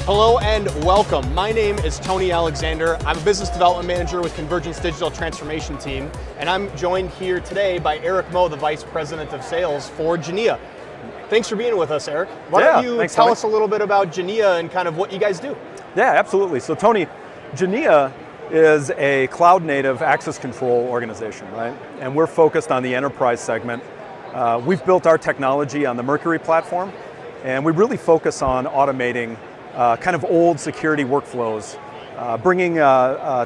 Hello and welcome. My name is Tony Alexander. I'm a business development manager with Convergint's digital transformation team, and I'm joined here today by Eric Moe, the Vice President of Sales for Genea. Thanks for being with us, Eric. Why don't you tell us a little bit about Genea and kind of what you guys do? Yeah, absolutely. So Tony, Genea is a cloud-native access control organization, right? And we're focused on the enterprise segment. We've built our technology on the Mercury platform, and we really focus on automating kind of old security workflows, bringing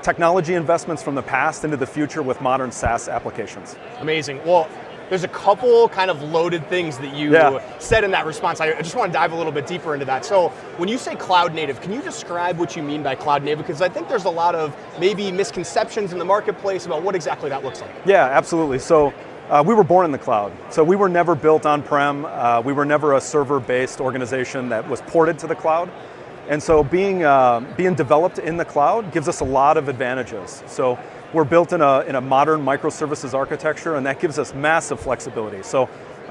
technology investments from the past into the future with modern SaaS applications. Amazing. Well, there's a couple kind of loaded things that you said in that response. I just want to dive a little bit deeper into that. So when you say cloud native, can you describe what you mean by cloud native? Because I think there's a lot of maybe misconceptions in the marketplace about what exactly that looks like. Yeah, absolutely. So we were born in the cloud. So we were never built on-prem. We were never a server-based organization that was ported to the cloud. And so being developed in the cloud gives us a lot of advantages. So we're built in a modern microservices architecture, and that gives us massive flexibility. So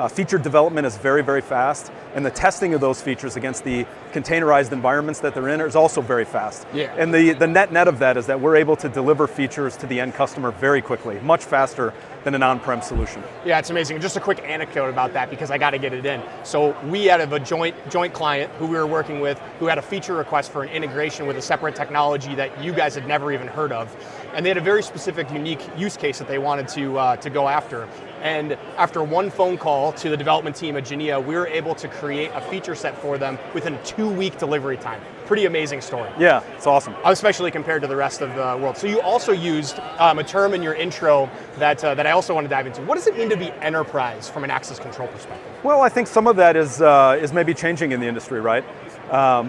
feature development is very, very fast, and the testing of those features against the containerized environments that they're in is also very fast. Yeah. And the net of that is that we're able to deliver features to the end customer very quickly, much faster than an on-prem solution. Yeah, it's amazing. Just a quick anecdote about that because I got to get it in. So we had a joint client who we were working with who had a feature request for an integration with a separate technology that you guys had never even heard of. And they had a very specific, unique use case that they wanted to go after. And after one phone call to the development team at Genea, we were able to create a feature set for them within a 2-week delivery time. Pretty amazing story. Yeah, it's awesome. Especially compared to the rest of the world. So you also used a term in your intro that I also want to dive into. What does it mean to be enterprise from an access control perspective? Well, I think some of that is maybe changing in the industry, right?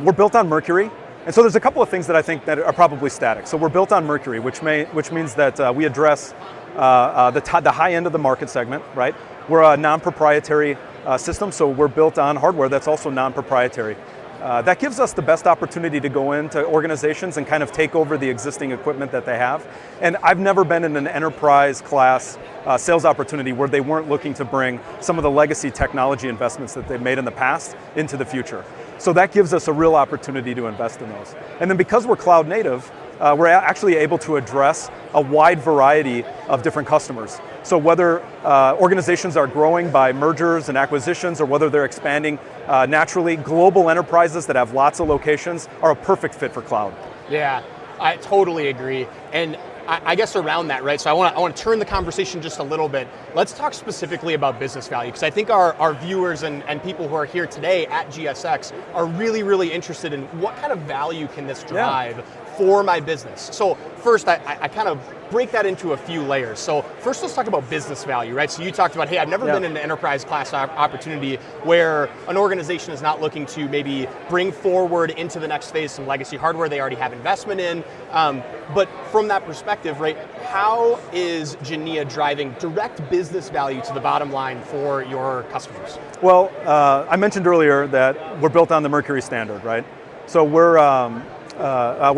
We're built on Mercury. And so there's a couple of things that I think that are probably static. So we're built on Mercury, which means that we address the high end of the market segment, right? We're a non-proprietary system, so we're built on hardware that's also non-proprietary. That gives us the best opportunity to go into organizations and kind of take over the existing equipment that they have. And I've never been in an enterprise class sales opportunity where they weren't looking to bring some of the legacy technology investments that they've made in the past into the future. So that gives us a real opportunity to invest in those. And then because we're cloud native, we're actually able to address a wide variety of different customers. So whether organizations are growing by mergers and acquisitions or whether they're expanding naturally, global enterprises that have lots of locations are a perfect fit for cloud. Yeah, I totally agree. And I guess around that, right? So I want to turn the conversation just a little bit. Let's talk specifically about business value, because I think our viewers and people who are here today at GSX are really, really interested in what kind of value can this drive for my business. So first, I kind of break that into a few layers. So first, let's talk about business value, right? So you talked about, hey, I've never been in an enterprise class opportunity where an organization is not looking to maybe bring forward into the next phase some legacy hardware they already have investment in. But from that perspective, right, how is Genea driving direct business value to the bottom line for your customers? Well, I mentioned earlier that we're built on the Mercury standard, right? So we're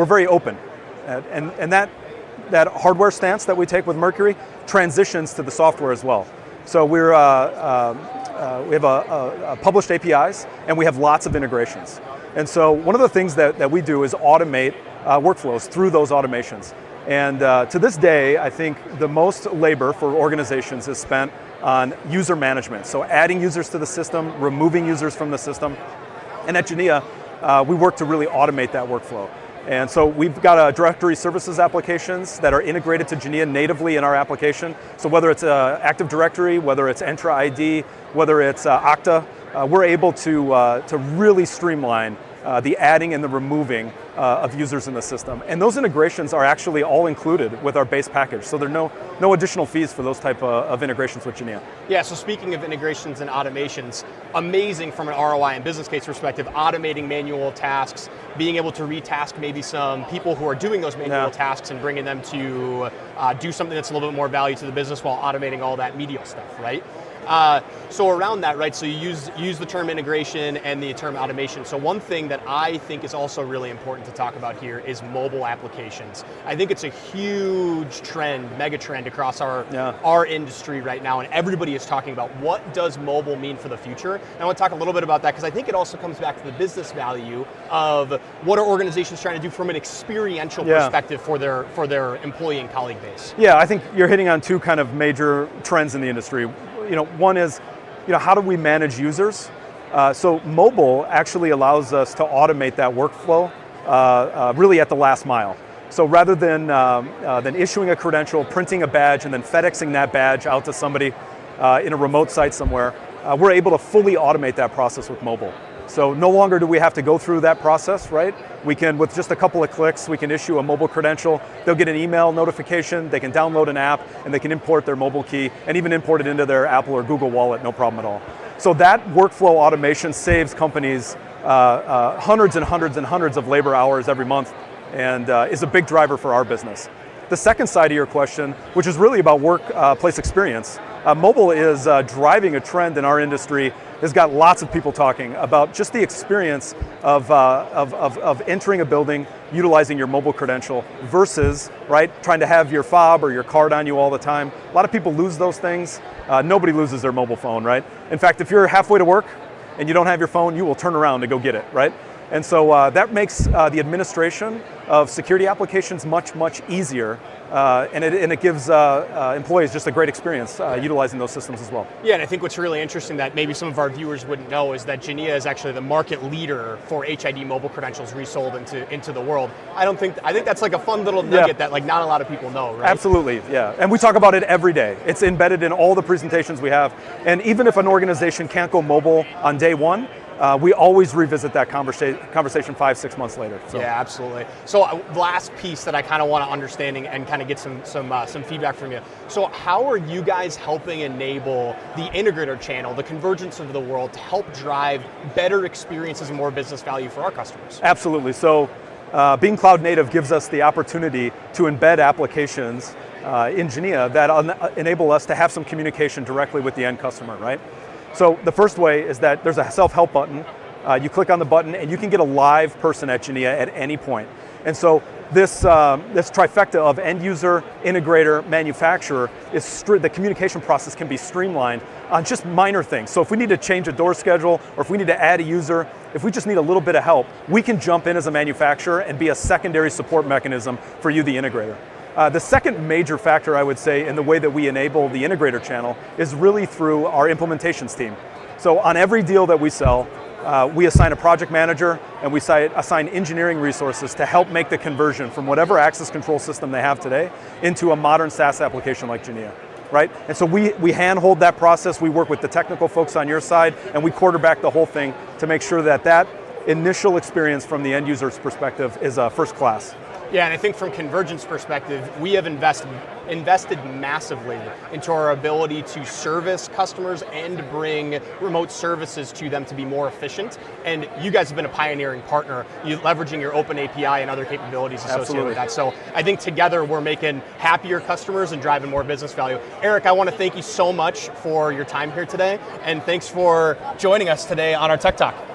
very open, and that hardware stance that we take with Mercury transitions to the software as well. So we have published APIs, and we have lots of integrations. And so one of the things that we do is automate workflows through those automations. And to this day, I think the most labor for organizations is spent on user management. So adding users to the system, removing users from the system. And at Genea, we work to really automate that workflow. And so we've got directory services applications that are integrated to Genea natively in our application. So whether it's Active Directory, whether it's Entra ID, whether it's Okta, we're able to really streamline the adding and the removing of users in the system. And those integrations are actually all included with our base package. So there are no additional fees for those type of integrations with Genea. Yeah, so speaking of integrations and automations, amazing from an ROI and business case perspective, automating manual tasks, being able to retask maybe some people who are doing those manual tasks and bringing them to do something that's a little bit more value to the business while automating all that medial stuff, right? So around that, right, so you use the term integration and the term automation. So one thing that I think is also really important to talk about here is mobile applications. I think it's a huge trend, mega trend across our industry right now, and everybody is talking about what does mobile mean for the future. And I want to talk a little bit about that because I think it also comes back to the business value of what are organizations trying to do from an experiential perspective for their employee and colleague base. Yeah, I think you're hitting on two kind of major trends in the industry. One is, how do we manage users? So mobile actually allows us to automate that workflow really at the last mile. So rather than issuing a credential, printing a badge, and then FedExing that badge out to somebody in a remote site somewhere, we're able to fully automate that process with mobile. So no longer do we have to go through that process, right? We can, with just a couple of clicks, we can issue a mobile credential. They'll get an email notification, they can download an app, and they can import their mobile key, and even import it into their Apple or Google Wallet, no problem at all. So that workflow automation saves companies hundreds and hundreds and hundreds of labor hours every month, and is a big driver for our business. The second side of your question, which is really about workplace experience, mobile is driving a trend in our industry. Has got lots of people talking about just the experience of entering a building, utilizing your mobile credential versus, right, trying to have your fob or your card on you all the time. A lot of people lose those things. Nobody loses their mobile phone, right? In fact, if you're halfway to work and you don't have your phone, you will turn around to go get it, right? And so that makes the administration of security applications much, much easier, and it gives employees just a great experience utilizing those systems as well. Yeah, and I think what's really interesting that maybe some of our viewers wouldn't know is that Genea is actually the market leader for HID mobile credentials resold into the world. I think that's like a fun little nugget that like not a lot of people know, right? Absolutely, yeah. And we talk about it every day. It's embedded in all the presentations we have. And even if an organization can't go mobile on day one, we always revisit that conversation 5-6 months later. So. Yeah, absolutely. So last piece that I kind of want to understand and kind of get some feedback from you. So how are you guys helping enable the integrator channel, the Convergents of the world, to help drive better experiences and more business value for our customers? Absolutely. So being cloud native gives us the opportunity to embed applications in Genea that enable us to have some communication directly with the end customer, right? So the first way is that there's a self-help button. You click on the button and you can get a live person at Genea at any point. And so this trifecta of end user, integrator, manufacturer, the communication process can be streamlined on just minor things. So if we need to change a door schedule, or if we need to add a user, if we just need a little bit of help, we can jump in as a manufacturer and be a secondary support mechanism for you, the integrator. The second major factor, I would say, in the way that we enable the integrator channel is really through our implementations team. So on every deal that we sell, we assign a project manager and we assign engineering resources to help make the conversion from whatever access control system they have today into a modern SaaS application like Genea, right? And so we handhold that process, we work with the technical folks on your side, and we quarterback the whole thing to make sure that that initial experience from the end user's perspective is first class. Yeah, and I think from Convergent's perspective, we have invested massively into our ability to service customers and bring remote services to them to be more efficient. And you guys have been a pioneering partner, leveraging your open API and other capabilities associated with that. So I think together we're making happier customers and driving more business value. Eric, I want to thank you so much for your time here today, and thanks for joining us today on our Tech Talk.